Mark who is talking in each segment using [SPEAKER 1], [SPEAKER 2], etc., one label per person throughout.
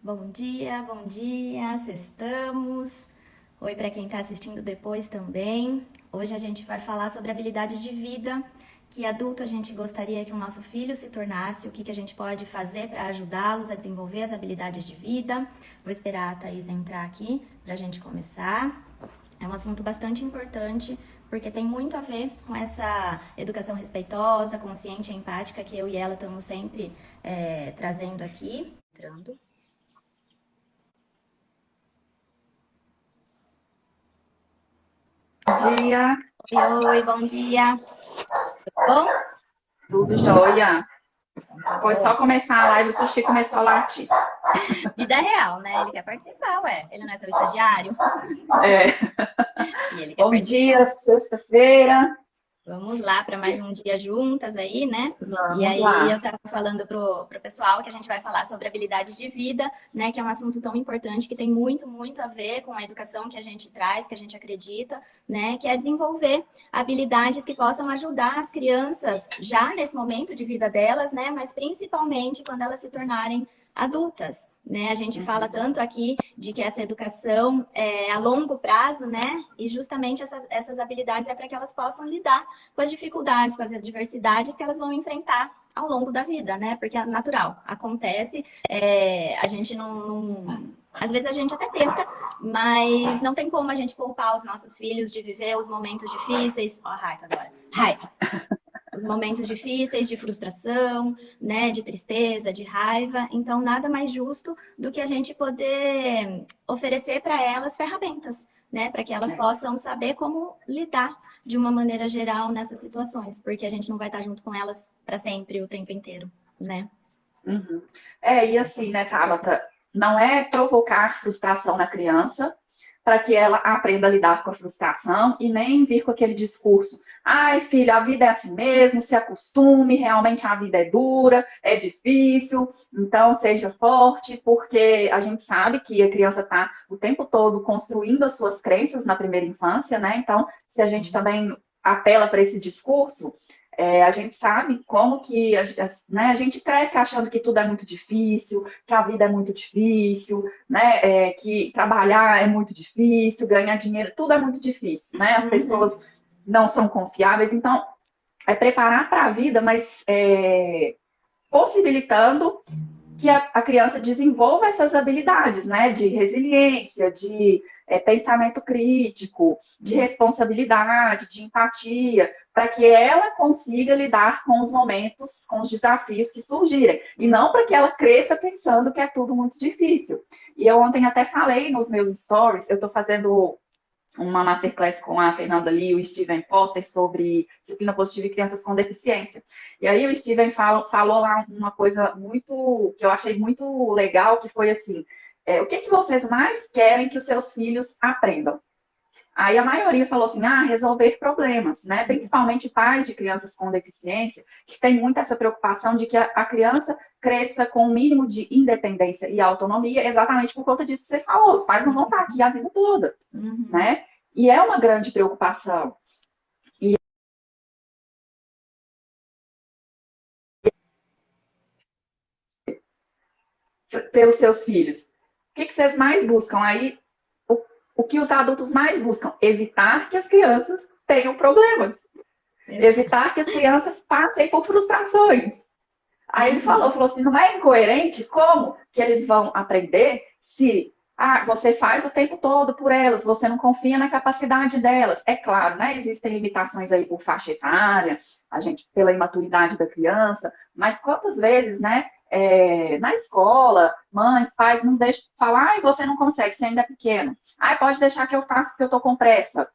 [SPEAKER 1] Bom dia, sextamos. Oi para quem está assistindo depois também. Hoje a gente vai falar sobre habilidades de vida, que adulto a gente gostaria que o nosso filho se tornasse, o que a gente pode fazer para ajudá-los a desenvolver as habilidades de vida. Vou esperar a Thaís entrar aqui para a gente começar. É um assunto bastante importante, porque tem muito a ver com essa educação respeitosa, consciente e empática que eu e ela estamos sempre trazendo aqui. Entrando.
[SPEAKER 2] Bom dia,
[SPEAKER 1] Oi, bom dia. Tudo bom?
[SPEAKER 2] tudo jóia.
[SPEAKER 1] Tá
[SPEAKER 2] Foi
[SPEAKER 1] bom.
[SPEAKER 2] só começar a live, o sushi começou a latir.
[SPEAKER 1] Vida real, né? Ele quer participar, ué. Ele não é seu estagiário
[SPEAKER 2] É.
[SPEAKER 1] e ele quer
[SPEAKER 2] Bom dia,
[SPEAKER 1] participar.
[SPEAKER 2] sexta-feira.
[SPEAKER 1] Vamos lá para mais um dia juntas aí, né? E
[SPEAKER 2] Vamos
[SPEAKER 1] aí eu
[SPEAKER 2] lá.
[SPEAKER 1] tava falando pro pessoal que a gente vai falar sobre habilidades de vida, né? Que é um assunto tão importante que tem muito a ver com a educação que a gente traz, que a gente acredita, né? Que é desenvolver habilidades que possam ajudar as crianças já nesse momento de vida delas, né? Mas principalmente quando elas se tornarem adultas, né? A gente fala tanto aqui de que essa educação é a longo prazo, né? E justamente essas habilidades é para que elas possam lidar com as dificuldades, com as adversidades que elas vão enfrentar ao longo da vida, né? Porque é natural, acontece, a gente às vezes a gente até tenta, mas não tem como a gente poupar os nossos filhos de viver os momentos difíceis. Ó, a Raika agora. Raika. Os momentos difíceis de frustração, né, de tristeza, de raiva. Então, nada mais justo do que a gente poder oferecer para elas ferramentas, né, para que elas possam saber como lidar de uma maneira geral nessas situações, porque a gente não vai estar junto com elas para sempre, o tempo inteiro, né?
[SPEAKER 2] Uhum. E assim, né, Tabata, não é provocar frustração na criança para que ela aprenda a lidar com a frustração e nem vir com aquele discurso: ai, filho, a vida é assim mesmo, se acostume, realmente a vida é dura, é difícil, então seja forte, porque a gente sabe que a criança está o tempo todo construindo as suas crenças na primeira infância, né? Então, se a gente também apela para esse discurso, a gente sabe como que né, a gente cresce achando que tudo é muito difícil, que a vida é muito difícil, né, que trabalhar é muito difícil, ganhar dinheiro, tudo é muito difícil, né? As
[SPEAKER 1] Uhum.
[SPEAKER 2] pessoas não são confiáveis, então é preparar para a vida, mas possibilitando que a criança desenvolva essas habilidades, né, de resiliência, de pensamento crítico, de responsabilidade, de empatia, para que ela consiga lidar com os momentos, com os desafios que surgirem, e não para que ela cresça pensando que é tudo muito difícil. E eu ontem até falei nos meus stories, eu estou fazendo uma masterclass com a Fernanda Lee e o Steven Foster sobre disciplina positiva e crianças com deficiência. E aí o Steven falou lá uma coisa muito que eu achei muito legal, que foi assim: o que vocês mais querem que os seus filhos aprendam? Aí a maioria falou assim: resolver problemas, né? Principalmente pais de crianças com deficiência, que têm muito essa preocupação de que a criança cresça com o um mínimo de independência e autonomia, exatamente por conta disso que você falou. Os pais não vão estar aqui a vida toda,
[SPEAKER 1] Uhum.
[SPEAKER 2] né? E é uma grande preocupação pelos seus filhos. O que vocês mais buscam? Aí, o que os adultos mais buscam? Evitar que as crianças tenham problemas.
[SPEAKER 1] Exato.
[SPEAKER 2] Evitar que as crianças passem por frustrações. Aí ele
[SPEAKER 1] Uhum.
[SPEAKER 2] falou assim, não é incoerente como que eles vão aprender se você faz o tempo todo por elas, você não confia na capacidade delas. É claro, né? Existem limitações aí por faixa etária, a gente, pela imaturidade da criança, mas quantas vezes, né? Na escola, mães, pais não deixam falar, você não consegue, você ainda é pequeno. Pode deixar que eu faça porque eu tô com pressa.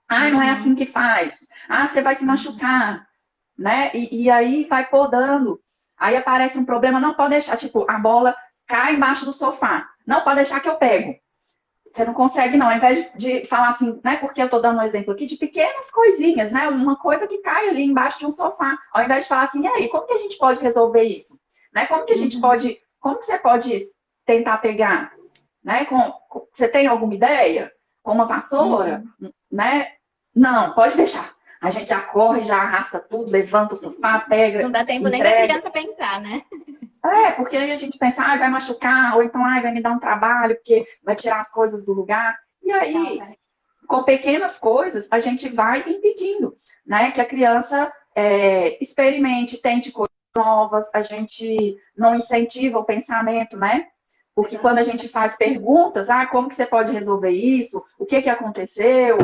[SPEAKER 2] Não é assim
[SPEAKER 1] Uhum.
[SPEAKER 2] que faz. Você vai se
[SPEAKER 1] Uhum.
[SPEAKER 2] machucar, né? E aí vai podando. Aí aparece um problema, não pode deixar, tipo, a bola cai embaixo do sofá. Não pode deixar que eu pego. Você não consegue, não. Ao invés de falar assim, né? Porque eu tô dando um exemplo aqui de pequenas coisinhas, né? Uma coisa que cai ali embaixo de um sofá. Ao invés de falar assim, e aí, como que a gente pode resolver isso? Né? Como que a gente
[SPEAKER 1] Uhum.
[SPEAKER 2] pode. Como que você pode tentar pegar? Né? Você tem alguma ideia? Com uma vassoura?
[SPEAKER 1] Uhum.
[SPEAKER 2] Né? Não, pode deixar. A gente já corre, já arrasta tudo, levanta o sofá,
[SPEAKER 1] Não
[SPEAKER 2] pega,
[SPEAKER 1] dá tempo nem da
[SPEAKER 2] entrega.
[SPEAKER 1] criança pensar, né?
[SPEAKER 2] Porque aí a gente pensa, vai machucar, ou então, vai me dar um trabalho, porque vai tirar as coisas do lugar. E aí, com pequenas coisas, a gente vai impedindo, né, que a criança experimente, tente coisas novas, a gente não incentiva o pensamento, né? Porque quando a gente faz perguntas, como que você pode resolver isso? O que que aconteceu?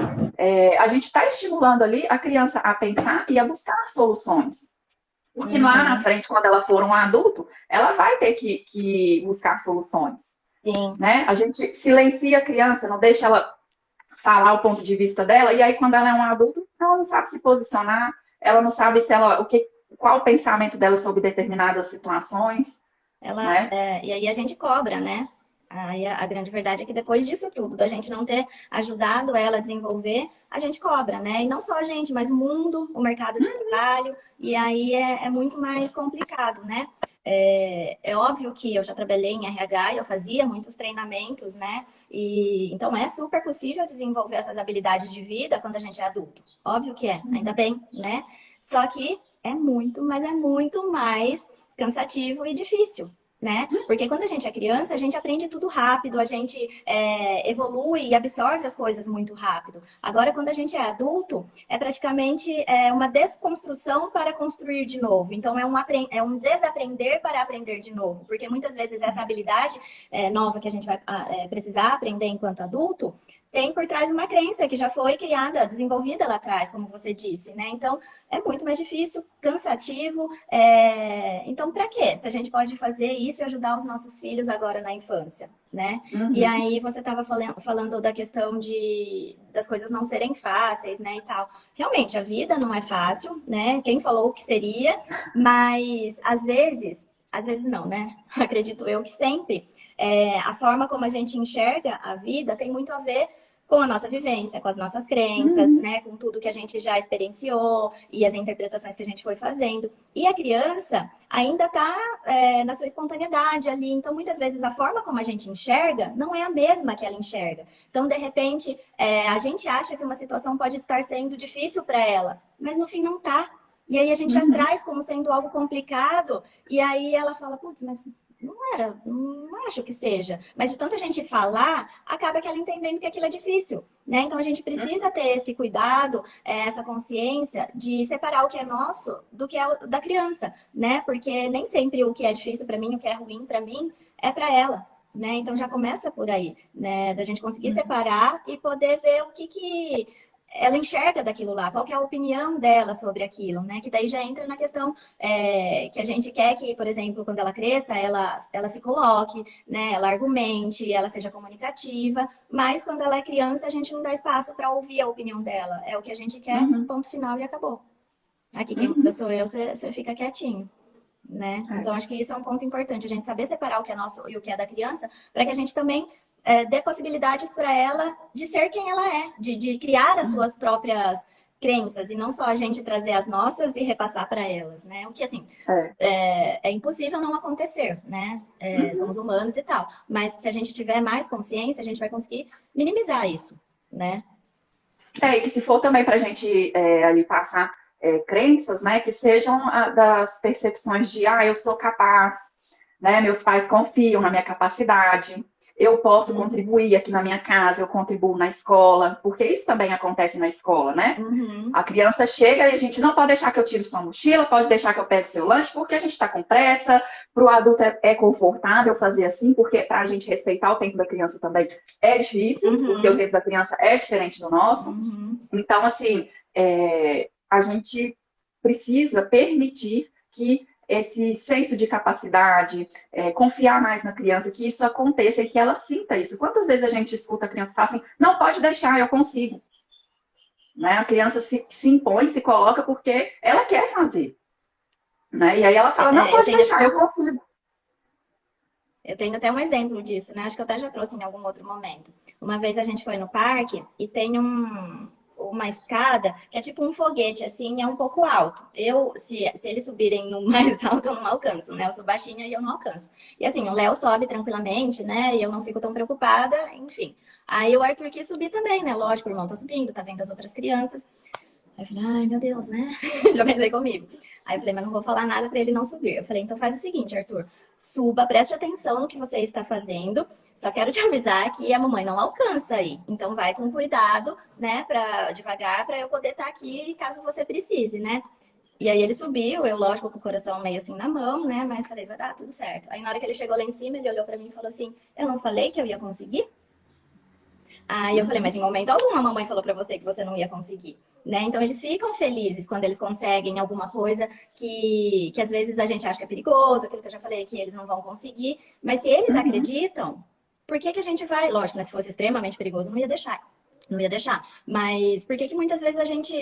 [SPEAKER 2] A gente está estimulando ali a criança a pensar e a buscar soluções. Porque lá na frente, quando ela for um adulto, ela vai ter que buscar soluções.
[SPEAKER 1] Sim.
[SPEAKER 2] Né? A gente silencia a criança, não deixa ela falar o ponto de vista dela, e aí quando ela é um adulto, ela não sabe se posicionar, ela não sabe se ela, qual o pensamento dela sobre determinadas situações. Né?
[SPEAKER 1] E aí a gente cobra, né? Aí a grande verdade é que depois disso tudo, da gente não ter ajudado ela a desenvolver, a gente cobra, né? E não só a gente, mas o mundo, o mercado de trabalho, e aí é muito mais complicado, né? É óbvio que eu já trabalhei em RH e eu fazia muitos treinamentos, né? E então é super possível desenvolver essas habilidades de vida quando a gente é adulto. Óbvio que é, ainda bem, né? Só que mas é muito mais cansativo e difícil, né? Porque quando a gente é criança, a gente aprende tudo rápido, a gente evolui e absorve as coisas muito rápido. Agora, quando a gente é adulto, é praticamente uma desconstrução para construir de novo. Então, é um desaprender para aprender de novo. Porque muitas vezes essa habilidade nova que a gente vai precisar aprender enquanto adulto tem por trás uma crença que já foi criada, desenvolvida lá atrás, como você disse, né? Então, é muito mais difícil, cansativo. Então, para quê? Se a gente pode fazer isso e ajudar os nossos filhos agora na infância, né? E aí, você estava falando da questão das coisas não serem fáceis, né, e tal. Realmente, a vida não é fácil, né? Quem falou que seria, mas às vezes não, né? Acredito eu que sempre. A forma como a gente enxerga a vida tem muito a ver com a nossa vivência, com as nossas crenças, né? Com tudo que a gente já experienciou e as interpretações que a gente foi fazendo. E a criança ainda está na sua espontaneidade ali. Então, muitas vezes, a forma como a gente enxerga não é a mesma que ela enxerga. Então, de repente, a gente acha que uma situação pode estar sendo difícil para ela, mas no fim não está. E aí a gente já traz como sendo algo complicado, e aí ela fala, putz, mas não acho que seja. Mas de tanta gente falar, acaba que ela entendendo que aquilo é difícil, né? Então a gente precisa ter esse cuidado, essa consciência de separar o que é nosso do que é da criança, né? Porque nem sempre o que é difícil para mim, o que é ruim para mim, é para ela. Né? Então já começa por aí, né? Da gente conseguir separar e poder ver o que ela enxerga daquilo lá, qual que é a opinião dela sobre aquilo, né? Que daí já entra na questão que a gente quer que, por exemplo, quando ela cresça, ela se coloque, né? Ela argumente, ela seja comunicativa, mas quando ela é criança, a gente não dá espaço para ouvir a opinião dela. É o que a gente quer, ponto final e acabou. Aqui quem manda sou eu, você fica quietinho. Né? Então, acho que isso é um ponto importante, a gente saber separar o que é nosso e o que é da criança, para que a gente também dê possibilidades para ela de ser quem ela é, de criar as suas próprias crenças, e não só a gente trazer as nossas e repassar para elas, né? O que, assim, é impossível não acontecer, né? Somos humanos e tal, mas se a gente tiver mais consciência, a gente vai conseguir minimizar isso, né?
[SPEAKER 2] E que se for também para a gente ali passar crenças, né, que sejam das percepções de, eu sou capaz, né, meus pais confiam na minha capacidade, eu posso contribuir aqui na minha casa, eu contribuo na escola, porque isso também acontece na escola, né? A criança chega e a gente não pode deixar que eu tire sua mochila, pode deixar que eu pegue seu lanche, porque a gente está com pressa, para o adulto é confortável fazer assim, porque para a gente respeitar o tempo da criança também é difícil, porque o tempo da criança é diferente do nosso. Então, assim, a gente precisa permitir que esse senso de capacidade, confiar mais na criança, que isso aconteça e que ela sinta isso. Quantas vezes a gente escuta a criança falar assim, não, pode deixar, eu consigo. Né? A criança se impõe, se coloca porque ela quer fazer. Né? E aí ela fala, não, pode deixar, eu consigo.
[SPEAKER 1] Eu tenho até um exemplo disso, né? Acho que eu até já trouxe em algum outro momento. Uma vez a gente foi no parque e tem uma escada que é tipo um foguete, assim, é um pouco alto. Se eles subirem no mais alto, eu não alcanço, né? Eu sou baixinha e eu não alcanço. E assim, o Léo sobe tranquilamente, né? E eu não fico tão preocupada, enfim. Aí o Arthur quis subir também, né? Lógico, o irmão tá subindo, tá vendo as outras crianças. Aí eu falei, ai, meu Deus, né? Já pensei comigo. Aí eu falei, mas não vou falar nada para ele não subir. Eu falei, então faz o seguinte, Arthur, suba, preste atenção no que você está fazendo. Só quero te avisar que a mamãe não alcança aí. Então vai com cuidado, né, para devagar, para eu poder estar aqui caso você precise, né? E aí ele subiu, eu, lógico, com o coração meio assim na mão, né? Mas falei, vai dar tudo certo. Aí na hora que ele chegou lá em cima, ele olhou para mim e falou assim: eu não falei que eu ia conseguir? Aí eu falei,
[SPEAKER 2] Uhum,
[SPEAKER 1] mas em momento algum a mamãe falou pra você que você não ia conseguir, né? Então eles ficam felizes quando eles conseguem alguma coisa que às vezes a gente acha que é perigoso, aquilo que eu já falei que eles não vão conseguir, mas se eles
[SPEAKER 2] uhum,
[SPEAKER 1] acreditam, por que que a gente vai? Lógico, né? Se fosse extremamente perigoso, não ia deixar. Não ia deixar. Mas por que que muitas vezes a gente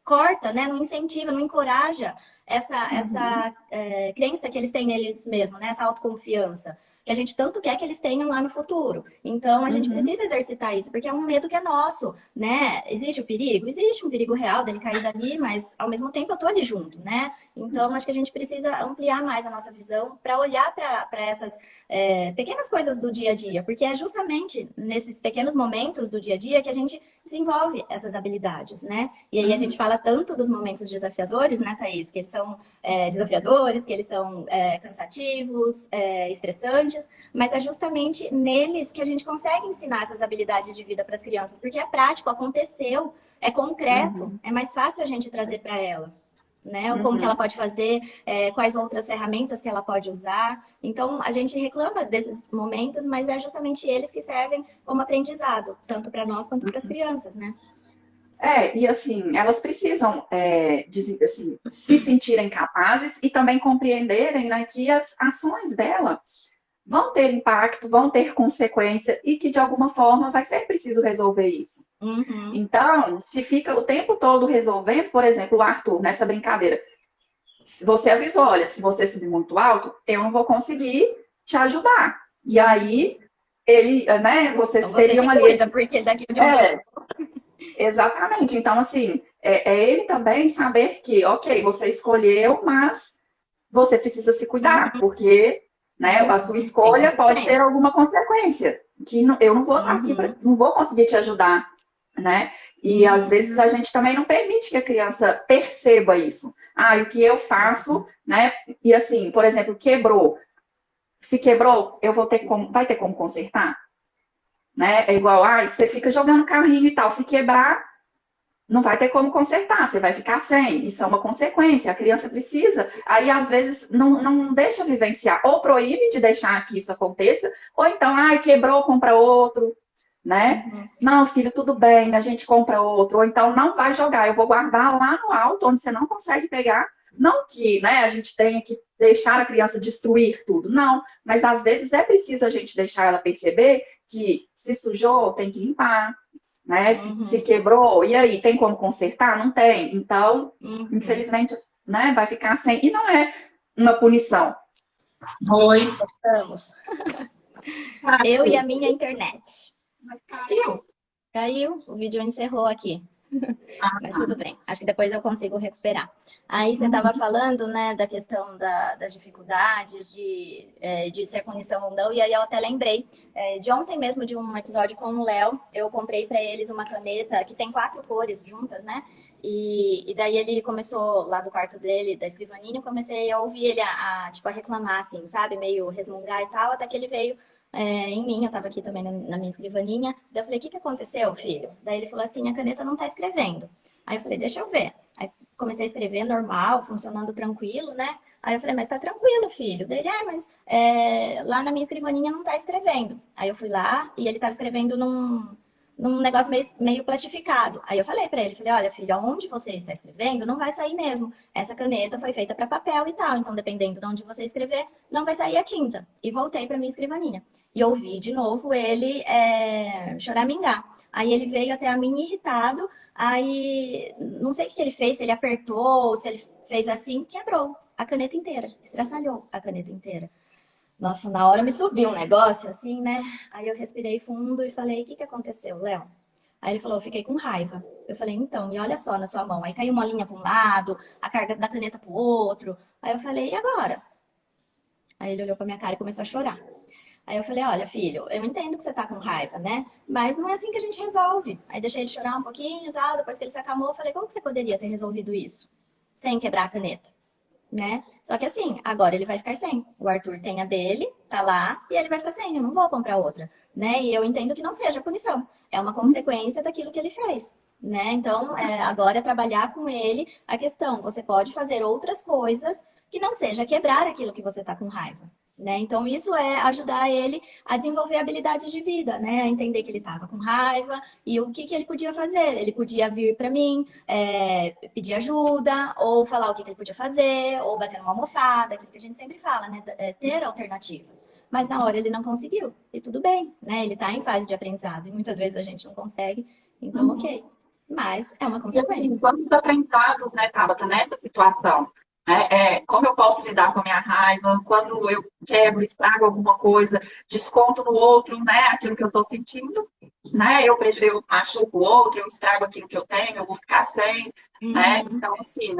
[SPEAKER 1] corta, né? Não incentiva, não encoraja
[SPEAKER 2] uhum,
[SPEAKER 1] crença que eles têm neles mesmos, né? Essa autoconfiança que a gente tanto quer que eles tenham lá no futuro. Então, a gente
[SPEAKER 2] uhum,
[SPEAKER 1] precisa exercitar isso, porque é um medo que é nosso, né? Existe o perigo? Existe um perigo real dele cair dali, mas ao mesmo tempo eu tô ali junto, né? Então, acho que a gente precisa ampliar mais a nossa visão para olhar para essas pequenas coisas do dia a dia, porque é justamente nesses pequenos momentos do dia a dia que a gente desenvolve essas habilidades, né? E aí a gente
[SPEAKER 2] uhum,
[SPEAKER 1] fala tanto dos momentos desafiadores, né, Thaís? Que eles são desafiadores, que eles são cansativos, estressantes, mas é justamente neles que a gente consegue ensinar essas habilidades de vida para as crianças, porque é prático, aconteceu, é concreto,
[SPEAKER 2] uhum,
[SPEAKER 1] é mais fácil a gente trazer para ela. Né? Como que ela
[SPEAKER 2] uhum.
[SPEAKER 1] pode fazer, quais outras ferramentas que ela pode usar. Então, a gente reclama desses momentos, mas é justamente eles que servem como aprendizado, tanto para nós quanto para as crianças, né?
[SPEAKER 2] E assim, elas precisam assim, se sentirem capazes e também compreenderem, né, que as ações dela vão ter impacto, vão ter consequência e que de alguma forma vai ser preciso resolver isso.
[SPEAKER 1] Uhum.
[SPEAKER 2] Então, se fica o tempo todo resolvendo, por exemplo, o Arthur, nessa brincadeira, você avisou, olha, se você subir muito alto, eu não vou conseguir te ajudar. E
[SPEAKER 1] Uhum.
[SPEAKER 2] aí, ele, né, vocês
[SPEAKER 1] Então você se
[SPEAKER 2] teriam ali.
[SPEAKER 1] cuida, porque daqui de onde eu
[SPEAKER 2] É, exatamente. Então, assim, é ele também saber que, ok, você escolheu, mas você precisa se cuidar,
[SPEAKER 1] Uhum.
[SPEAKER 2] porque, né, a sua
[SPEAKER 1] Uhum. Tem
[SPEAKER 2] escolha pode ter
[SPEAKER 1] consequência.
[SPEAKER 2] alguma consequência, que eu não vou estar aqui,
[SPEAKER 1] Uhum.
[SPEAKER 2] não vou conseguir te ajudar, né? E às
[SPEAKER 1] Uhum.
[SPEAKER 2] vezes a gente também não permite que a criança perceba isso. Ah, e o que eu faço,
[SPEAKER 1] Exato.
[SPEAKER 2] né? E assim, por exemplo, quebrou. Se quebrou, eu vou ter como, vai ter como consertar, né? É igual, ah, você fica jogando carrinho e tal, se quebrar, não vai ter como consertar, você vai ficar sem. Isso é uma consequência. A criança precisa, aí às vezes não deixa vivenciar, ou proíbe de deixar que isso aconteça, ou então, ai, quebrou, compra outro, né?
[SPEAKER 1] Uhum.
[SPEAKER 2] Não, filho, tudo bem, a gente compra outro. Ou então, não vai jogar, eu vou guardar lá no alto, onde você não consegue pegar. Não que, né, a gente tenha que deixar a criança destruir tudo, não. Mas às vezes é preciso a gente deixar ela perceber que se sujou, tem que limpar, né? Se
[SPEAKER 1] Uhum.
[SPEAKER 2] quebrou, e aí, tem como consertar? Não tem. Então,
[SPEAKER 1] Uhum.
[SPEAKER 2] infelizmente, né, vai ficar sem. E não é uma punição. Oi,
[SPEAKER 1] Vamos. Eu e a minha internet.
[SPEAKER 2] caiu.
[SPEAKER 1] Caiu, o vídeo encerrou aqui. Mas tudo bem, acho que depois eu consigo recuperar. Aí você estava
[SPEAKER 2] Uhum.
[SPEAKER 1] falando, né, da questão das dificuldades de ser punição ou não, e aí eu até lembrei de ontem mesmo, de um episódio com o Léo, eu comprei para eles uma caneta que tem 4 cores juntas, né? E daí ele começou lá do quarto dele, da escrivaninha, eu comecei a ouvir ele tipo, a reclamar, assim, sabe? Meio resmungar e tal, até que ele veio em mim, eu tava aqui também na minha escrivaninha. Daí eu falei, o que que aconteceu, filho? Daí ele falou assim, a caneta não tá escrevendo. Aí eu falei, deixa eu ver. Aí comecei a escrever normal, funcionando tranquilo, né? Aí eu falei, mas tá tranquilo, filho. Dele, mas lá na minha escrivaninha não tá escrevendo. Aí eu fui lá e ele tava escrevendo num negócio meio plastificado. Aí eu falei pra ele, falei, olha, filho, onde você está escrevendo, não vai sair mesmo. Essa caneta foi feita para papel e tal, então dependendo de onde você escrever, não vai sair a tinta. E voltei pra minha escrivaninha. E ouvi de novo ele choramingar. Aí ele veio até a mim irritado. Aí não sei o que ele fez, se ele apertou, se ele fez assim, quebrou a caneta inteira, estraçalhou a caneta inteira. Nossa, na hora me subiu um negócio assim, né? Aí eu respirei fundo e falei: o que que aconteceu, Léo? Aí ele falou: eu fiquei com raiva. Eu falei: então, e olha só na sua mão. Aí caiu uma linha para um lado, a carga da caneta para o outro. Aí eu falei: e agora? Aí ele olhou para minha cara e começou a chorar. Aí eu falei, olha, filho, eu entendo que você tá com raiva, né? Mas não é assim que a gente resolve. Aí deixei ele chorar um pouquinho e tal, depois que ele se acalmou, eu falei, como que você poderia ter resolvido isso? Sem quebrar a caneta, né? Só que assim, agora ele vai ficar sem. O Arthur tem a dele, tá lá, e ele vai ficar sem. Eu não vou comprar outra, né? E eu entendo que não seja punição. É uma consequência daquilo que ele fez. Né? Então, agora é trabalhar com ele a questão. Você pode fazer outras coisas que não seja quebrar aquilo que você está com raiva. Né? Então, isso é ajudar ele a desenvolver habilidades de vida, né? A entender que ele estava com raiva e o que ele podia fazer. Ele podia vir para mim, pedir ajuda, ou falar o que ele podia fazer, ou bater numa almofada, aquilo que a gente sempre fala, né? Ter alternativas. Mas na hora ele não conseguiu, e tudo bem, né? Ele está em fase de aprendizado, e muitas vezes a gente não consegue, então ok. Mas é uma
[SPEAKER 3] E assim,
[SPEAKER 1] consequência.
[SPEAKER 3] quantos aprendizados, né, Tabata, nessa situação? Como eu posso lidar com a minha raiva, quando eu quebro, estrago alguma coisa, desconto no outro, né, aquilo que eu estou sentindo, né, eu machuco o outro, eu estrago aquilo que eu tenho, eu vou ficar sem, né,
[SPEAKER 1] Uhum,
[SPEAKER 3] então, assim,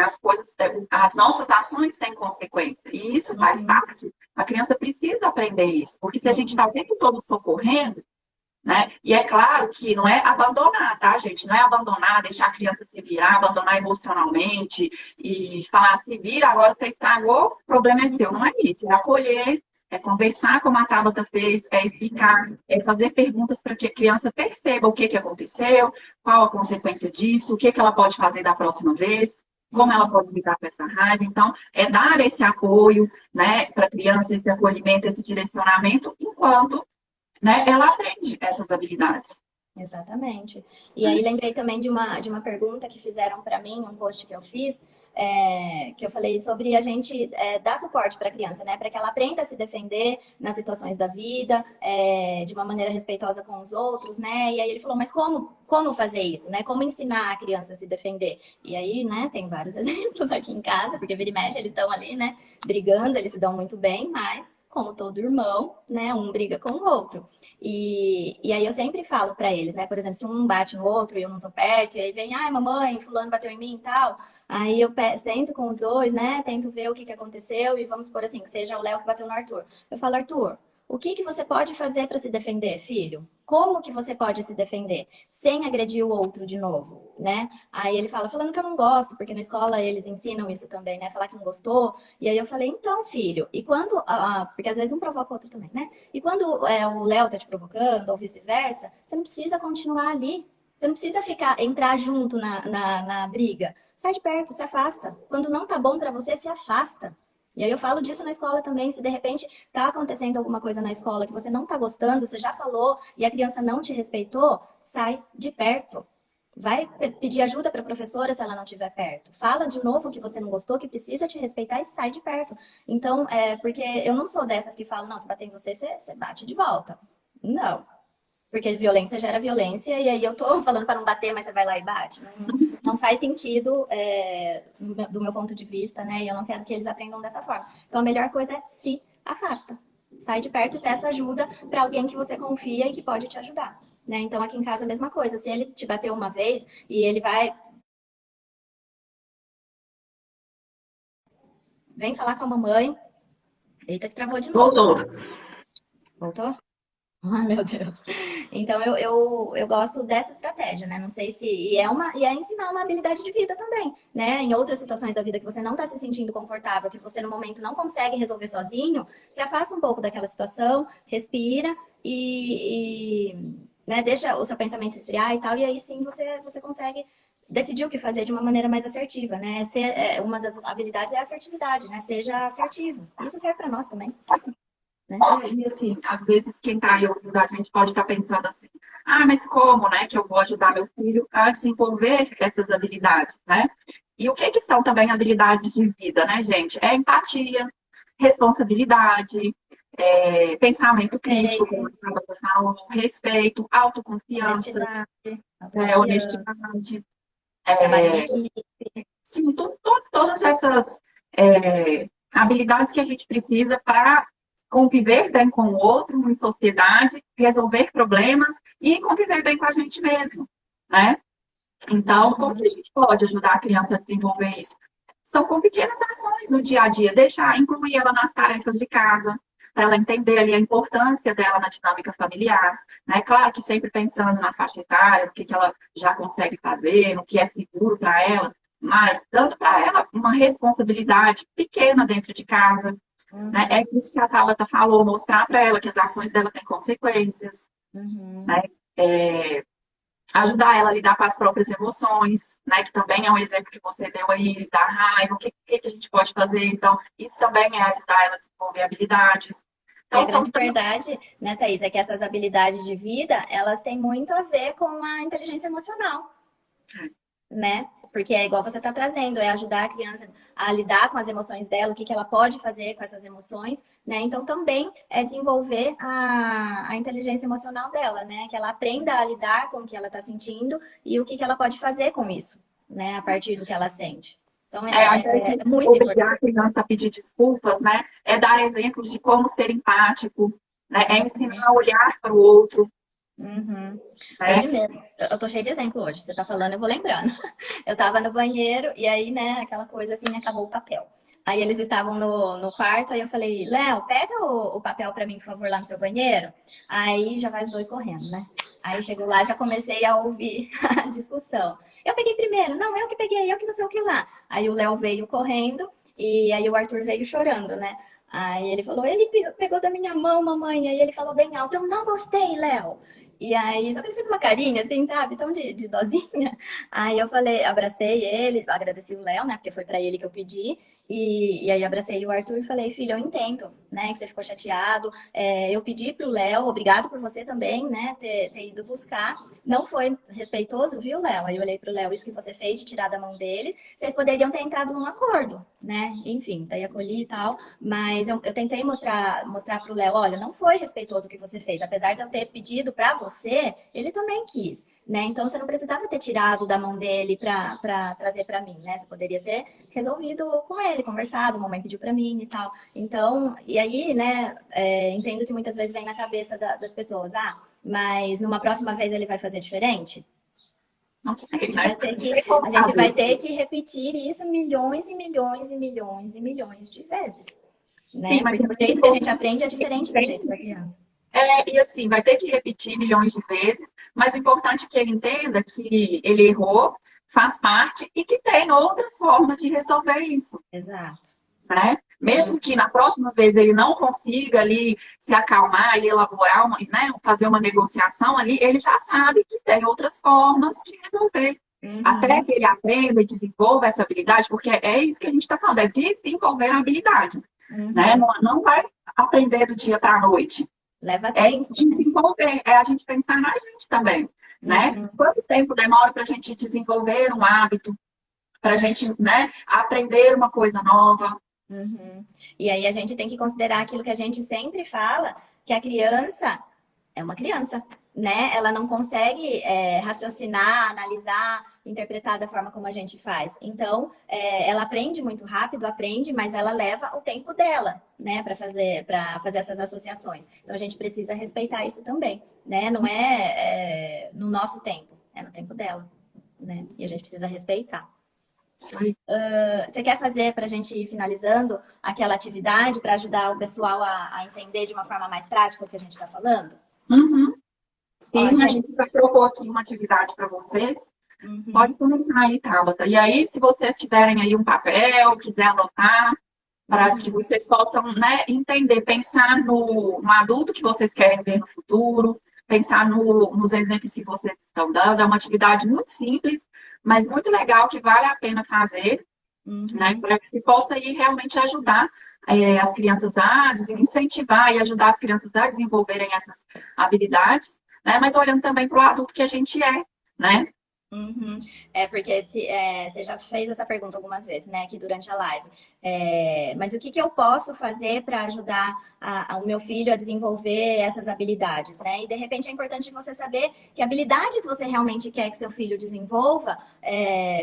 [SPEAKER 3] as nossas ações têm consequência, e isso faz
[SPEAKER 1] uhum,
[SPEAKER 3] parte, a criança precisa aprender isso, porque se a gente
[SPEAKER 1] uhum,
[SPEAKER 3] está o tempo todo socorrendo, né? E é claro que não é abandonar, tá, gente? Não é abandonar, deixar a criança se virar, abandonar emocionalmente e falar, se vira, agora você estragou, o problema é seu. Não é isso, é acolher, é conversar como a Tabata fez, é explicar, é fazer perguntas para que a criança perceba o que aconteceu, qual a consequência disso, o que ela pode fazer da próxima vez, como ela
[SPEAKER 1] uhum.
[SPEAKER 3] pode lidar com essa raiva. Então, é dar esse apoio, né, para a criança, esse acolhimento, esse direcionamento, enquanto, né, ela aprende essas habilidades.
[SPEAKER 1] Exatamente. E aí lembrei também de uma pergunta que fizeram para mim, um post que eu fiz, que eu falei sobre a gente dar suporte para a criança, né? Para que ela aprenda a se defender nas situações da vida, de uma maneira respeitosa com os outros, né? E aí ele falou, mas como fazer isso, né? Como ensinar a criança a se defender? E aí, né, tem vários exemplos aqui em casa, porque vira e mexe, eles estão ali, né, brigando, eles se dão muito bem, mas, como todo irmão, né, um briga com o outro. E aí eu sempre falo pra eles, né? Por exemplo, se um bate no outro e eu não tô perto, e aí vem, ai, mamãe, fulano bateu em mim e tal. Aí eu sento com os dois, né? Tento ver o que aconteceu e vamos por assim, que seja o Léo que bateu no Arthur. Eu falo, Arthur, o que você pode fazer para se defender, filho? Como que você pode se defender sem agredir o outro de novo, né? Aí ele fala, falando que eu não gosto, porque na escola eles ensinam isso também, né? Falar que não gostou. E aí eu falei, então, filho, e quando, porque às vezes um provoca o outro também, né? E quando o Léo tá te provocando, ou vice-versa, você não precisa continuar ali. Você não precisa entrar junto na briga. Sai de perto, se afasta. Quando não tá bom pra você, se afasta. E aí eu falo disso na escola também. Se de repente tá acontecendo alguma coisa na escola que você não tá gostando, você já falou e a criança não te respeitou, sai de perto. Vai pedir ajuda para a professora se ela não estiver perto. Fala de novo que você não gostou, que precisa te respeitar e sai de perto. Então, porque eu não sou dessas que falam, não, se bater em você, você bate de volta. Não. Porque violência gera violência, e aí eu tô falando para não bater, mas você vai lá e bate. Não faz sentido, do meu ponto de vista, né? E eu não quero que eles aprendam dessa forma. Então a melhor coisa é se afasta. Sai de perto e peça ajuda para alguém que você confia e que pode te ajudar. Né? Então aqui em casa a mesma coisa. Se ele te bateu uma vez e ele vai. Vem falar com a mamãe. Eita, que travou de novo.
[SPEAKER 3] Voltou.
[SPEAKER 1] Voltou? Ai, meu Deus. Então eu gosto dessa estratégia, né? Não sei se. E é ensinar uma habilidade de vida também, né? Em outras situações da vida que você não está se sentindo confortável, que você no momento não consegue resolver sozinho, se afasta um pouco daquela situação, respira né, deixa o seu pensamento esfriar e tal, e aí sim você consegue decidir o que fazer de uma maneira mais assertiva, né? Uma das habilidades é a assertividade, né? Seja assertivo. Isso serve para nós também, né?
[SPEAKER 3] E assim, às vezes quem está aí ouvindo a gente pode estar pensando assim, mas como, né, que eu vou ajudar meu filho a desenvolver essas habilidades, né? E o que são também habilidades de vida, né, gente? É empatia, responsabilidade, pensamento crítico, como
[SPEAKER 1] Respeito,
[SPEAKER 3] a Tabata falou, respeito, autoconfiança,
[SPEAKER 1] honestidade, autoconfiança,
[SPEAKER 3] honestidade,
[SPEAKER 1] trabalho em
[SPEAKER 3] é,
[SPEAKER 1] equipe.
[SPEAKER 3] sim, todas essas habilidades que a gente precisa para conviver bem com o outro, em sociedade, resolver problemas e conviver bem com a gente mesmo, né? Então, como que a
[SPEAKER 1] Uhum.
[SPEAKER 3] gente pode ajudar a criança a desenvolver isso? São com pequenas ações no dia a dia, incluir ela nas tarefas de casa, para ela entender ali a importância dela na dinâmica familiar, né? Claro que sempre pensando na faixa etária, no que ela já consegue fazer, no que é seguro para ela, mas dando para ela uma responsabilidade pequena dentro de casa, né? É isso que a Tabata falou, mostrar para ela que as ações dela têm consequências, né? É, ajudar ela a lidar com as próprias emoções, né? Que também é um exemplo que você deu aí, da raiva, o que a gente pode fazer. Então, isso também é ajudar ela a desenvolver habilidades.
[SPEAKER 1] E a
[SPEAKER 3] Então,
[SPEAKER 1] grande verdade, né, Thaís, é que essas habilidades de vida, elas têm muito a ver com a inteligência emocional, né? Porque é igual você está trazendo, é ajudar a criança a lidar com as emoções dela, o que ela pode fazer com essas emoções, né? Então também é desenvolver a inteligência emocional dela, né? Que ela aprenda a lidar com o que ela está sentindo e o que ela pode fazer com isso, né? A partir do que ela sente. Então
[SPEAKER 3] ao invés de
[SPEAKER 1] é muito
[SPEAKER 3] obrigar
[SPEAKER 1] importante.
[SPEAKER 3] a criança a pedir desculpas, né? É dar exemplos de como ser empático, né? É ensinar a olhar para o outro,
[SPEAKER 1] Hoje
[SPEAKER 3] né?
[SPEAKER 1] mesmo, eu tô cheia de exemplo hoje. Você tá falando, eu vou lembrando. Eu tava no banheiro e aí, né, aquela coisa assim, acabou o papel. Aí eles estavam no quarto, aí eu falei, Léo, pega o papel pra mim, por favor, lá no seu banheiro. Aí já vai os dois correndo, né? Aí chegou lá, já comecei a ouvir a discussão. Eu peguei primeiro, não, eu que peguei, eu que não sei o que lá. Aí o Léo veio correndo e aí o Arthur veio chorando, né? Aí ele falou, ele pegou da minha mão, mamãe. Aí ele falou bem alto, eu não gostei, Léo. E aí, só que ele fez uma carinha, assim, sabe? Tão de dozinha. Aí eu falei, abracei ele, agradeci o Léo, né? Porque foi pra ele que eu pedi. E aí abracei o Arthur e falei, filho, eu entendo, né? Que você ficou chateado. Eu pedi pro Léo, obrigado por você também, né? Ter ido buscar. Não foi respeitoso, viu, Léo? Aí eu olhei pro Léo, isso que você fez de tirar da mão deles. Vocês poderiam ter entrado num acordo, né? Enfim, daí acolhi e tal. Mas eu tentei mostrar pro Léo, olha, não foi respeitoso o que você fez. Apesar de eu ter pedido pra você, ele também quis, né? Então você não precisava ter tirado da mão dele para trazer para mim, né? Você poderia ter resolvido com ele, conversado, a mamãe pediu para mim e tal. Então, e aí, né? Entendo que muitas vezes vem na cabeça das pessoas, mas numa próxima vez ele vai fazer diferente?
[SPEAKER 3] Não sei,
[SPEAKER 1] A gente
[SPEAKER 3] né?
[SPEAKER 1] vai ter que, a gente vai ter que repetir isso milhões e milhões e milhões e milhões de vezes,
[SPEAKER 3] Sim,
[SPEAKER 1] né?
[SPEAKER 3] mas
[SPEAKER 1] Porque o jeito que a gente aprende é diferente do jeito da criança.
[SPEAKER 3] e assim, vai ter que repetir milhões de vezes, mas o importante é que ele entenda que ele errou, faz parte e que tem outras formas de resolver isso,
[SPEAKER 1] Exato.
[SPEAKER 3] né? Mesmo que na próxima vez ele não consiga ali se acalmar e elaborar, né, fazer uma negociação ali, ele já sabe que tem outras formas de resolver. Até que ele aprenda e desenvolva essa habilidade, porque é isso que a gente está falando, é desenvolver a habilidade, né? Não vai aprender do dia para a noite.
[SPEAKER 1] Leva
[SPEAKER 3] É
[SPEAKER 1] tempo.
[SPEAKER 3] desenvolver, é a gente pensar na gente também, né? Quanto tempo demora para a gente desenvolver um hábito, para a gente, né, aprender uma coisa nova?
[SPEAKER 1] E aí a gente tem que considerar aquilo que a gente sempre fala, que a criança é uma criança, né? Ela não consegue raciocinar, analisar, interpretar da forma como a gente faz. Então, ela aprende muito rápido, aprende, mas ela leva o tempo dela, né, para fazer essas associações. Então, a gente precisa respeitar isso também, né? Não é no nosso tempo, é no tempo dela, né? E a gente precisa respeitar. Você quer fazer para a gente ir finalizando aquela atividade para ajudar o pessoal a entender de uma forma mais prática o que a gente está falando?
[SPEAKER 3] Sim,
[SPEAKER 1] Ó,
[SPEAKER 3] a gente vai propor aqui uma atividade para vocês. Pode começar aí, Tabata. E aí, se vocês tiverem aí um papel, quiser anotar, para que vocês possam, né, entender, pensar no adulto que vocês querem ver no futuro, pensar nos exemplos que vocês estão dando. É uma atividade muito simples, mas muito legal, que vale a pena fazer, né, para que possa ir realmente ajudar as crianças incentivar e ajudar as crianças a desenvolverem essas habilidades, né, mas olhando também para o adulto que a gente é, né?
[SPEAKER 1] Porque você já fez essa pergunta algumas vezes, né, aqui durante a live. Mas o que eu posso fazer para ajudar o meu filho a desenvolver essas habilidades, né? E de repente é importante você saber que habilidades você realmente quer que seu filho desenvolva,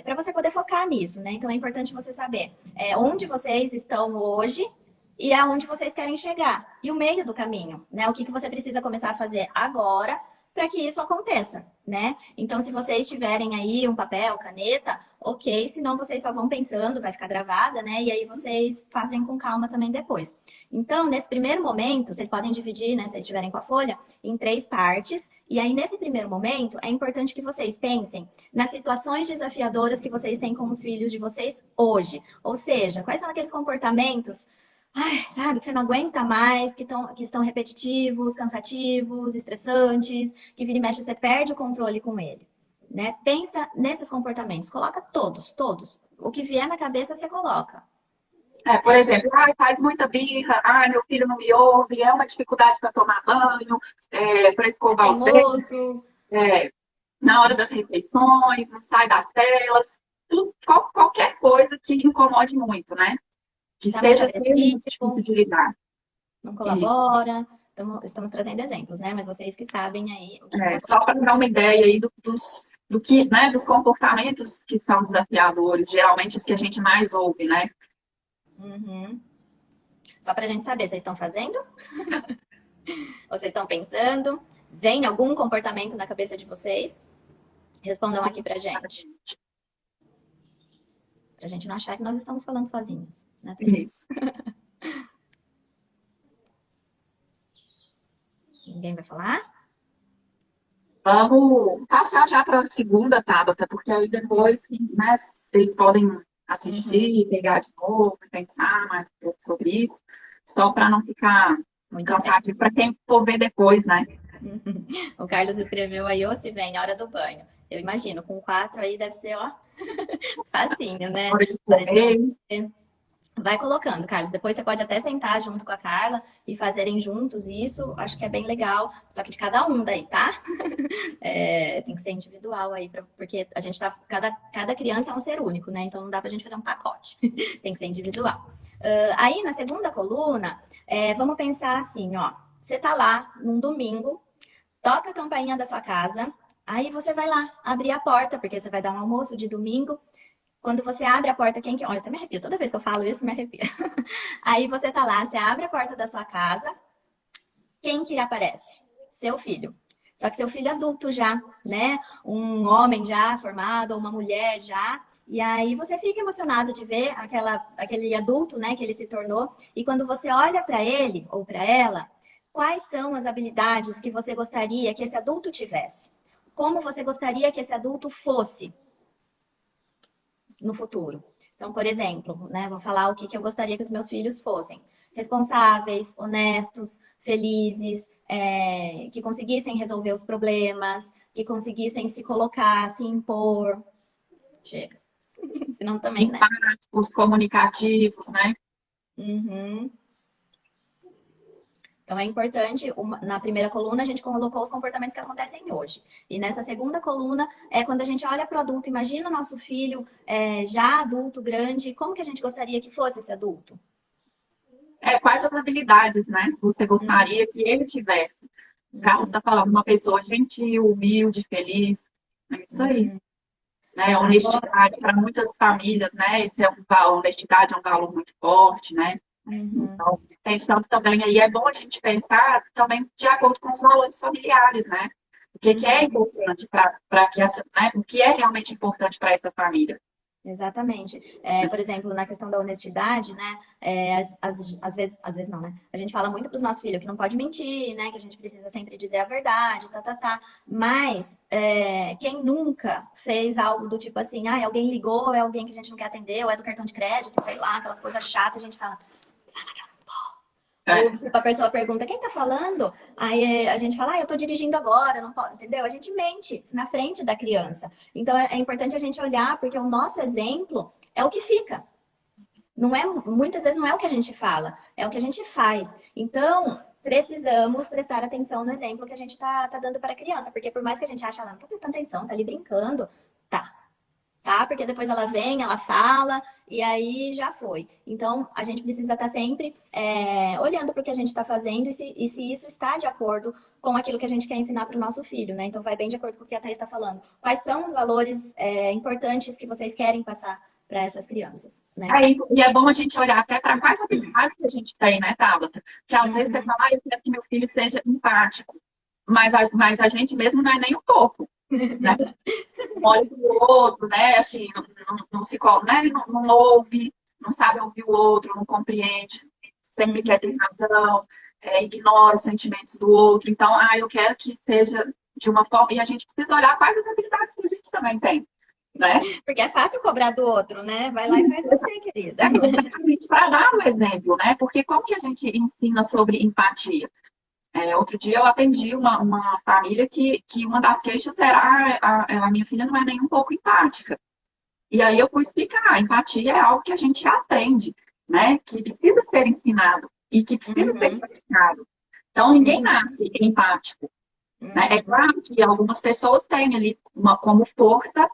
[SPEAKER 1] para você poder focar nisso, né? Então é importante você saber onde vocês estão hoje e aonde vocês querem chegar. E o meio do caminho, né? O que você precisa começar a fazer agora para que isso aconteça, né? Então, se vocês tiverem aí um papel, caneta, ok, senão vocês só vão pensando, vai ficar gravada, né? E aí vocês fazem com calma também depois. Então, nesse primeiro momento, vocês podem dividir, né, se vocês estiverem com a folha, em 3 partes. E aí, nesse primeiro momento, é importante que vocês pensem nas situações desafiadoras que vocês têm com os filhos de vocês hoje. Ou seja, quais são aqueles comportamentos, ai, sabe, que você não aguenta mais, que estão repetitivos, cansativos, estressantes, que vira e mexe, você perde o controle com ele. Né? Pensa nesses comportamentos, coloca todos, todos. O que vier na cabeça, você coloca.
[SPEAKER 3] Por exemplo, faz muita birra, meu filho não me ouve, é uma dificuldade para tomar banho, para escovar os dentes, na hora das refeições, não sai das telas, qualquer coisa que incomode muito, né? Que esteja sendo muito difícil de lidar.
[SPEAKER 1] Não colabora. Então, estamos trazendo exemplos, né? Mas vocês que sabem aí.
[SPEAKER 3] Só para dar uma ideia aí do que, né, dos comportamentos que são desafiadores, geralmente os que a gente mais ouve, né?
[SPEAKER 1] Uhum. Só para a gente saber, vocês estão fazendo? Ou vocês estão pensando? Vem algum comportamento na cabeça de vocês? Respondam aqui pra gente. Pra gente não achar que nós estamos falando sozinhos. Né,
[SPEAKER 3] Isso.
[SPEAKER 1] Ninguém vai falar?
[SPEAKER 3] Vamos passar já para a segunda, Tabata, porque aí depois, né, vocês podem assistir, pegar de novo, pensar mais um pouco sobre isso, só para não ficar cansativo para quem for ver depois, né?
[SPEAKER 1] O Carlos escreveu aí, ô Sivene, hora do banho. Eu imagino, com 4 aí deve ser, ó, facinho, né?
[SPEAKER 3] Hora de comer.
[SPEAKER 1] Vai colocando, Carlos. Depois você pode até sentar junto com a Carla e fazerem juntos isso. Acho que é bem legal. Só que de cada um daí, tá? Tem que ser individual aí, porque a gente tá. Cada criança é um ser único, né? Então não dá pra gente fazer um pacote. Tem que ser individual. Aí na segunda coluna, vamos pensar assim, ó. Você tá lá num domingo, toca a campainha da sua casa, aí você vai lá abrir a porta, porque você vai dar um almoço de domingo. Quando você abre a porta, olha, até me arrepio. Toda vez que eu falo isso, me arrepia. Aí você tá lá, você abre a porta da sua casa. Quem que aparece? Seu filho. Só que seu filho adulto já, né? Um homem já formado, ou uma mulher já. E aí você fica emocionado de ver aquele adulto, né? Que ele se tornou. E quando você olha para ele ou para ela, quais são as habilidades que você gostaria que esse adulto tivesse? Como você gostaria que esse adulto fosse no futuro? Então, por exemplo, né, vou falar o que eu gostaria que os meus filhos fossem. Responsáveis, honestos, felizes, que conseguissem resolver os problemas, que conseguissem se colocar, se impor. Chega. Senão também, né?
[SPEAKER 3] Os comunicativos, né?
[SPEAKER 1] Uhum. Então, é importante, na primeira coluna, a gente colocou os comportamentos que acontecem hoje. E nessa segunda coluna, é quando a gente olha para o adulto, imagina o nosso filho já adulto, grande, como que a gente gostaria que fosse esse adulto?
[SPEAKER 3] Quais as habilidades, né? Você gostaria que ele tivesse? O Carlos está falando, uma pessoa gentil, humilde, feliz. É isso aí. Né? Honestidade, para muitas famílias, né? Honestidade é um valor muito forte, né? Então, pensando também aí, é bom a gente pensar também de acordo com os valores familiares, né? O que é importante para que essa, né? O que é realmente importante para essa família.
[SPEAKER 1] Exatamente. Por exemplo, na questão da honestidade, né? Às vezes não, né? A gente fala muito para os nossos filhos que não pode mentir, né? Que a gente precisa sempre dizer a verdade, Mas quem nunca fez algo do tipo assim, alguém ligou, é alguém que a gente não quer atender, ou é do cartão de crédito, sei lá, aquela coisa chata, a gente fala que eu não tô. Ou tipo, a pessoa pergunta, quem tá falando? Aí a gente fala, eu tô dirigindo agora, não posso, entendeu? A gente mente na frente da criança. Então é importante a gente olhar, porque o nosso exemplo é o que fica. Muitas vezes não é o que a gente fala, é o que a gente faz. Então, precisamos prestar atenção no exemplo que a gente tá dando para a criança, porque por mais que a gente ache, ela não tá prestando atenção, tá ali brincando, tá? Porque depois ela vem, ela fala, e aí já foi. Então, a gente precisa estar sempre olhando para o que a gente está fazendo e se isso está de acordo com aquilo que a gente quer ensinar para o nosso filho, né? Então, vai bem de acordo com o que a Thaís está falando. Quais são os valores importantes que vocês querem passar para essas crianças, né?
[SPEAKER 3] E é bom a gente olhar até para quais habilidades que a gente tem, né, Tabata? Que às vezes você fala, eu quero que meu filho seja empático. mas a gente mesmo não é nem um pouco, né? Não olha o outro, né? Assim, não se, né? Não ouve, não sabe ouvir o outro, não compreende, sempre quer ter razão, ignora os sentimentos do outro. Então, eu quero que seja de uma forma. E a gente precisa olhar quais as habilidades que a gente também tem, né?
[SPEAKER 1] Porque é fácil cobrar do outro, né? Vai lá e faz você, querida.
[SPEAKER 3] Exatamente, para dar um exemplo, né? Porque como que a gente ensina sobre empatia? Outro dia eu atendi uma família que uma das queixas era a minha filha não é nem um pouco empática. E aí eu fui explicar, a empatia é algo que a gente aprende, né? Que precisa ser ensinado e que precisa ser praticado. Então, ninguém nasce empático, né? É claro que algumas pessoas têm ali como força,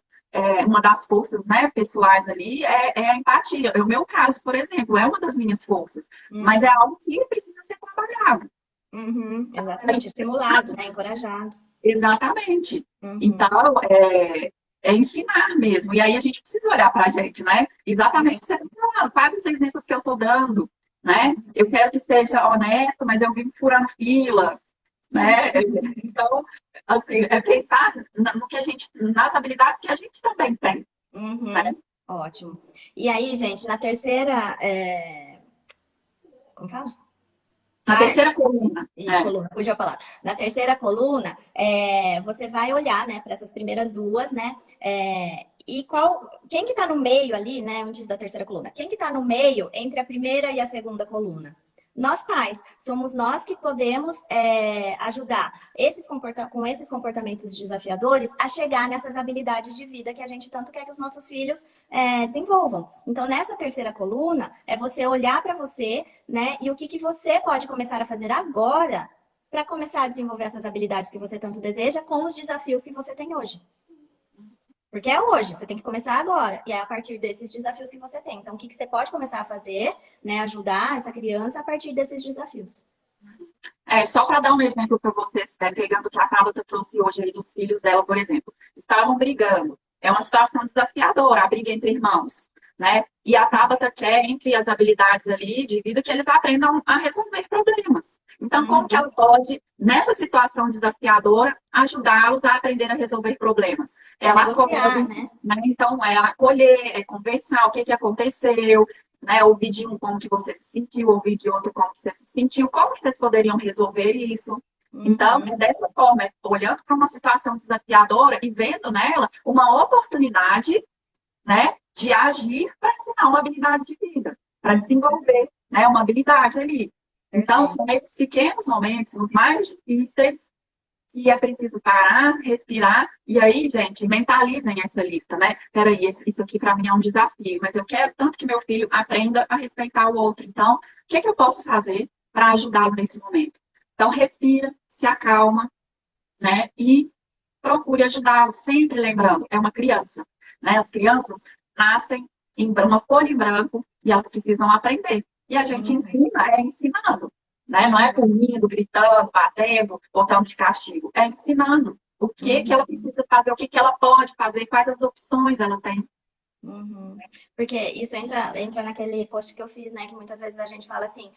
[SPEAKER 3] uma das forças, né, pessoais ali é a empatia. O meu caso, por exemplo, é uma das minhas forças, mas é algo que precisa ser trabalhado.
[SPEAKER 1] Exatamente, estimulado, né? Encorajado.
[SPEAKER 3] Exatamente. Então, é ensinar mesmo. E aí a gente precisa olhar para a gente, né? Exatamente o que você está falando. Quais os exemplos que eu estou dando, né? Eu quero que seja honesto, mas eu vivo furando fila, né? Então, assim, é pensar no que a gente, nas habilidades que a gente também tem. Né?
[SPEAKER 1] Ótimo. E aí, gente, na terceira. Como fala?
[SPEAKER 3] Na terceira coluna.
[SPEAKER 1] Isso, coluna, fugiu a palavra. Na terceira coluna, você vai olhar, né, para essas primeiras duas, né? E quem que tá no meio ali, né, antes da terceira coluna? Quem que tá no meio entre a primeira e a segunda coluna? Nós pais, somos nós que podemos ajudar com esses comportamentos desafiadores a chegar nessas habilidades de vida que a gente tanto quer que os nossos filhos desenvolvam. Então, nessa terceira coluna, é você olhar para você, né? E o que você pode começar a fazer agora para começar a desenvolver essas habilidades que você tanto deseja com os desafios que você tem hoje. Porque é hoje, você tem que começar agora. E é a partir desses desafios que você tem. Então, o que você pode começar a fazer, né? Ajudar essa criança a partir desses desafios.
[SPEAKER 3] Só para dar um exemplo para vocês, pegando o que a Tabata trouxe hoje aí dos filhos dela, por exemplo. Estavam brigando. É uma situação desafiadora, a briga entre irmãos. Né? E a Tabata quer, entre as habilidades ali de vida, que eles aprendam a resolver problemas. Então, como que ela pode, nessa situação desafiadora, ajudá-los a aprender a resolver problemas? Ela
[SPEAKER 1] negociar, né?
[SPEAKER 3] Então, ela acolher, conversar o que aconteceu, né? Ouvir de um como que você se sentiu, ouvir de outro como que você se sentiu, como que vocês poderiam resolver isso. Então, é dessa forma, olhando para uma situação desafiadora e vendo nela uma oportunidade, né, de agir para ensinar uma habilidade de vida, para desenvolver, né, uma habilidade ali. Então, são esses pequenos momentos, os mais difíceis, que é preciso parar, respirar, e aí, gente, mentalizem essa lista, né? Peraí, isso aqui para mim é um desafio, mas eu quero tanto que meu filho aprenda a respeitar o outro. Então, o que eu posso fazer para ajudá-lo nesse momento? Então, respira, se acalma, né? E procure ajudá-lo, sempre lembrando, é uma criança, né? As crianças nascem em uma folha em branco e elas precisam aprender. E a gente ensina, ensinando. Né? Não é punindo, gritando, batendo, botando de castigo. É ensinando o que ela precisa fazer, o que ela pode fazer, quais as opções ela tem.
[SPEAKER 1] Porque isso entra naquele post que eu fiz, né? Que muitas vezes a gente fala assim,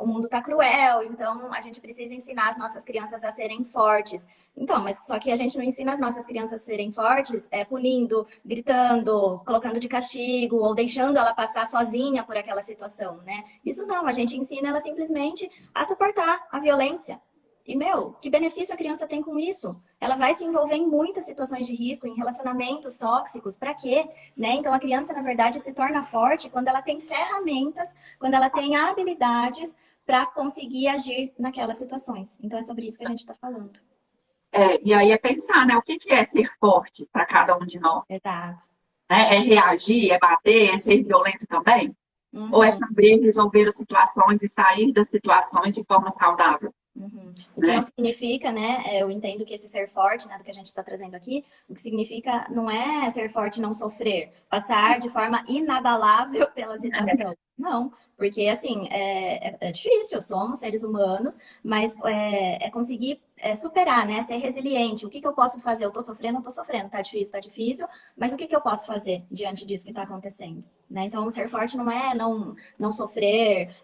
[SPEAKER 1] o mundo tá cruel, então a gente precisa ensinar as nossas crianças a serem fortes. Então, mas só que a gente não ensina as nossas crianças a serem fortes punindo, gritando, colocando de castigo, ou deixando ela passar sozinha por aquela situação, né? Isso não, a gente ensina ela simplesmente a suportar a violência. E, que benefício a criança tem com isso? Ela vai se envolver em muitas situações de risco, em relacionamentos tóxicos. Para quê? Né? Então, a criança, na verdade, se torna forte quando ela tem ferramentas, quando ela tem habilidades para conseguir agir naquelas situações. Então, é sobre isso que a gente está falando.
[SPEAKER 3] E aí é pensar, né? O que é ser forte para cada um de nós?
[SPEAKER 1] Exato.
[SPEAKER 3] É reagir, é bater, é ser violento também? Ou é saber resolver as situações e sair das situações de forma saudável?
[SPEAKER 1] O que não significa, né? Eu entendo que esse ser forte, né, do que a gente está trazendo aqui, o que significa não é ser forte e não sofrer, passar de forma inabalável pela situação. Não, porque assim, é difícil, somos seres humanos, mas é conseguir superar, né? Ser resiliente. O que eu posso fazer? Eu tô sofrendo, tá difícil, mas o que eu posso fazer diante disso que está acontecendo? Né? Então, ser forte não é não sofrer,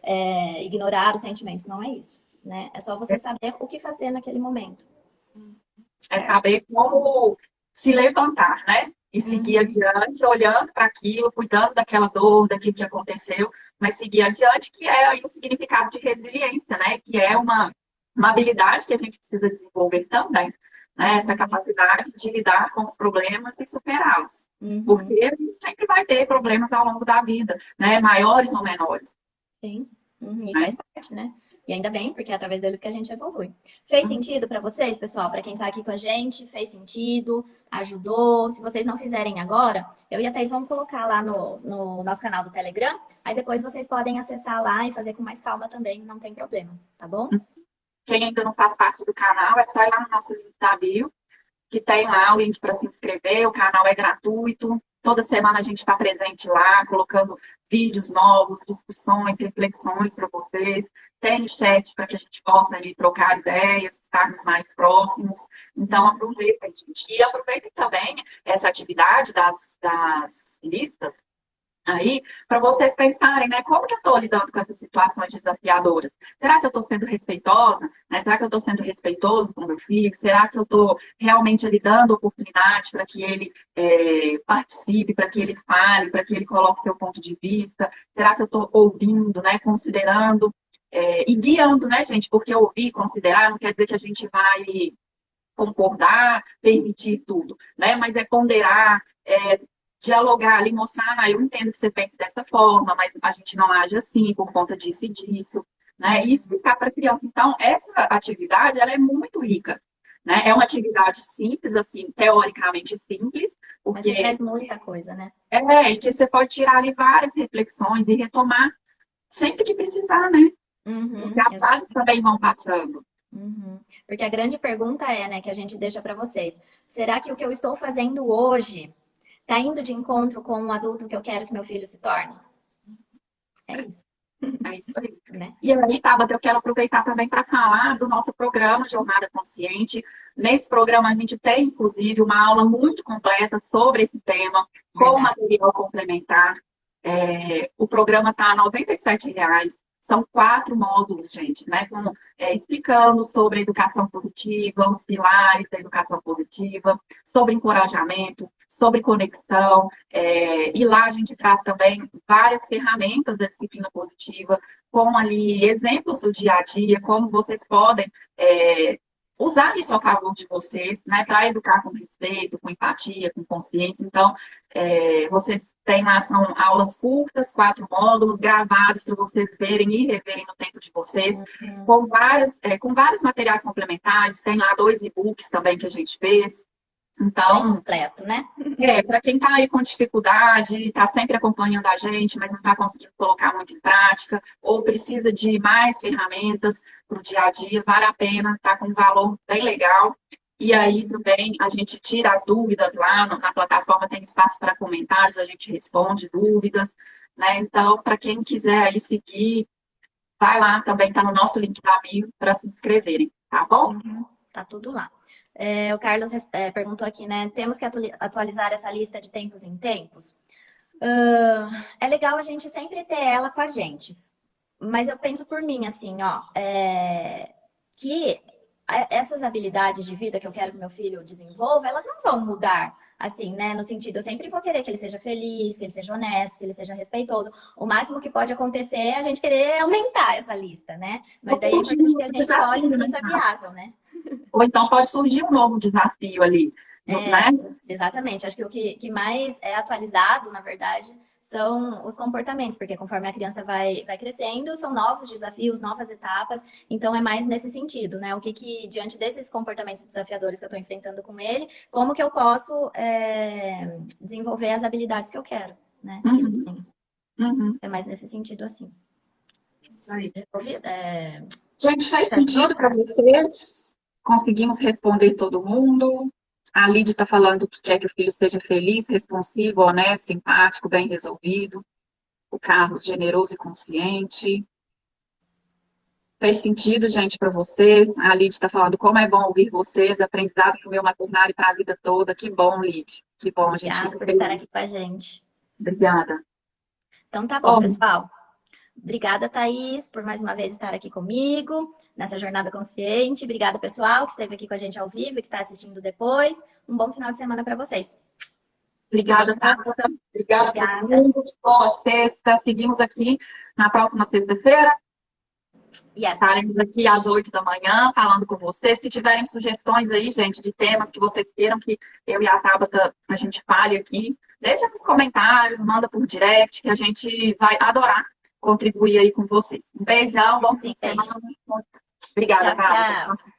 [SPEAKER 1] ignorar os sentimentos, não é isso. né? É só você saber o que fazer naquele momento.
[SPEAKER 3] É saber como se levantar, né? E seguir adiante, olhando para aquilo, cuidando daquela dor, daquilo que aconteceu, mas seguir adiante, que é aí o significado de resiliência, né? Que é uma habilidade que a gente precisa desenvolver também, né? Essa capacidade de lidar com os problemas e superá-los. Porque a gente sempre vai ter problemas ao longo da vida, né? Maiores ou menores.
[SPEAKER 1] Sim, e faz parte, né? E ainda bem, porque é através deles que a gente evolui. Fez sentido para vocês, pessoal? Para quem está aqui com a gente, fez sentido? Ajudou? Se vocês não fizerem agora, eu e a Thaís vamos colocar lá no nosso canal do Telegram. Aí depois vocês podem acessar lá e fazer com mais calma também, não tem problema, tá bom?
[SPEAKER 3] Quem ainda não faz parte do canal, é só ir lá no nosso link da bio, que tem lá o link para se inscrever. O canal é gratuito. Toda semana a gente está presente lá, colocando vídeos novos, discussões, reflexões para vocês. Tem o chat para que a gente possa ali trocar ideias, estarmos mais próximos. Então, aproveitem, gente. E aproveitem também essa atividade das listas aí, para vocês pensarem, né, como que eu estou lidando com essas situações desafiadoras? Será que eu estou sendo respeitosa? Né? Será que eu estou sendo respeitoso com o meu filho? Será que eu estou realmente lhe dando oportunidade para que ele participe, para que ele fale, para que ele coloque seu ponto de vista? Será que eu estou ouvindo, né, considerando e guiando, né, gente? Porque ouvir, considerar, não quer dizer que a gente vai concordar, permitir tudo, né? Mas é ponderar, dialogar ali, mostrar, eu entendo que você pensa dessa forma, mas a gente não age assim por conta disso e disso, né? E explicar para a criança. Então, essa atividade, ela é muito rica, né? É uma atividade simples, assim, teoricamente simples,
[SPEAKER 1] Mas que
[SPEAKER 3] porque
[SPEAKER 1] traz muita coisa, né?
[SPEAKER 3] e que você pode tirar ali várias reflexões e retomar sempre que precisar, né? Porque as fases também vão passando.
[SPEAKER 1] Porque a grande pergunta é, né, que a gente deixa para vocês: será que o que eu estou fazendo hoje está indo de encontro com o adulto que eu quero que meu filho se torne? É isso.
[SPEAKER 3] É isso aí.
[SPEAKER 1] Né?
[SPEAKER 3] E aí, Tabata, eu quero aproveitar também para falar do nosso programa Jornada Consciente. Nesse programa, a gente tem, inclusive, uma aula muito completa sobre esse tema, com material complementar. O programa está a R$ 97,00. São 4 módulos, gente, né? Explicando sobre a educação positiva, os pilares da educação positiva, sobre encorajamento, sobre conexão. E lá a gente traz também várias ferramentas da disciplina positiva, com ali exemplos do dia a dia, como vocês podem usar isso a favor de vocês, né, para educar com respeito, com empatia, com consciência. Então, vocês têm lá, são aulas curtas, 4 módulos, gravados para vocês verem e reverem no tempo de vocês, com vários materiais complementares. Tem lá 2 e-books também que a gente fez. Então,
[SPEAKER 1] bem completo, né?
[SPEAKER 3] Para quem está aí com dificuldade, está sempre acompanhando a gente, mas não está conseguindo colocar muito em prática, ou precisa de mais ferramentas para o dia a dia, vale a pena, está com um valor bem legal. E aí também a gente tira as dúvidas lá na plataforma, tem espaço para comentários, a gente responde dúvidas, né? Então, para quem quiser aí seguir, vai lá, também está no nosso link da bio para se inscreverem, tá bom?
[SPEAKER 1] Tá tudo lá. O Carlos perguntou aqui, né? Temos que atualizar essa lista de tempos em tempos? É legal a gente sempre ter ela com a gente. Mas eu penso por mim, assim, ó, que essas habilidades de vida que eu quero que meu filho desenvolva, elas não vão mudar, assim, né? No sentido, eu sempre vou querer que ele seja feliz, que ele seja honesto, que ele seja respeitoso. O máximo que pode acontecer é a gente querer aumentar essa lista, né? Mas daí é importante que a gente olhe se isso é viável, né?
[SPEAKER 3] Ou então pode surgir um novo desafio ali, né?
[SPEAKER 1] Exatamente. Acho que o que mais é atualizado, na verdade, são os comportamentos, porque conforme a criança vai crescendo, são novos desafios, novas etapas, então é mais nesse sentido, né? O que diante desses comportamentos desafiadores que eu estou enfrentando com ele, como que eu posso desenvolver as habilidades que eu quero, né? É mais nesse sentido, assim.
[SPEAKER 3] Isso aí. Gente, faz sentido para vocês? Conseguimos responder todo mundo? A Lídia está falando que quer que o filho seja feliz, responsivo, honesto, empático, bem resolvido. O Carlos, generoso e consciente. Fez sentido, gente, para vocês? A Lídia está falando como é bom ouvir vocês, aprendizado para o meu maternário para a vida toda. Que bom, Lídia. Que bom,
[SPEAKER 1] Obrigada
[SPEAKER 3] gente.
[SPEAKER 1] por estar aqui com a gente.
[SPEAKER 3] Obrigada.
[SPEAKER 1] Então tá bom, pessoal. Obrigada, Thaís, por mais uma vez estar aqui comigo nessa jornada consciente. Obrigada, pessoal, que esteve aqui com a gente ao vivo e que está assistindo depois. Um bom final de semana para vocês.
[SPEAKER 3] Obrigada, Tabata. Obrigada a todo mundo. Boa sexta. Seguimos aqui na próxima sexta-feira.
[SPEAKER 1] Yes.
[SPEAKER 3] Estaremos aqui às 8 da manhã falando com vocês. Se tiverem sugestões aí, gente, de temas que vocês queiram que eu e a Tabata a gente fale aqui, deixa nos comentários, manda por direct, que a gente vai adorar contribuir aí com vocês. Um beijão, bom fim de semana. Obrigada,
[SPEAKER 1] Tchau,
[SPEAKER 3] Tabata.
[SPEAKER 1] tchau.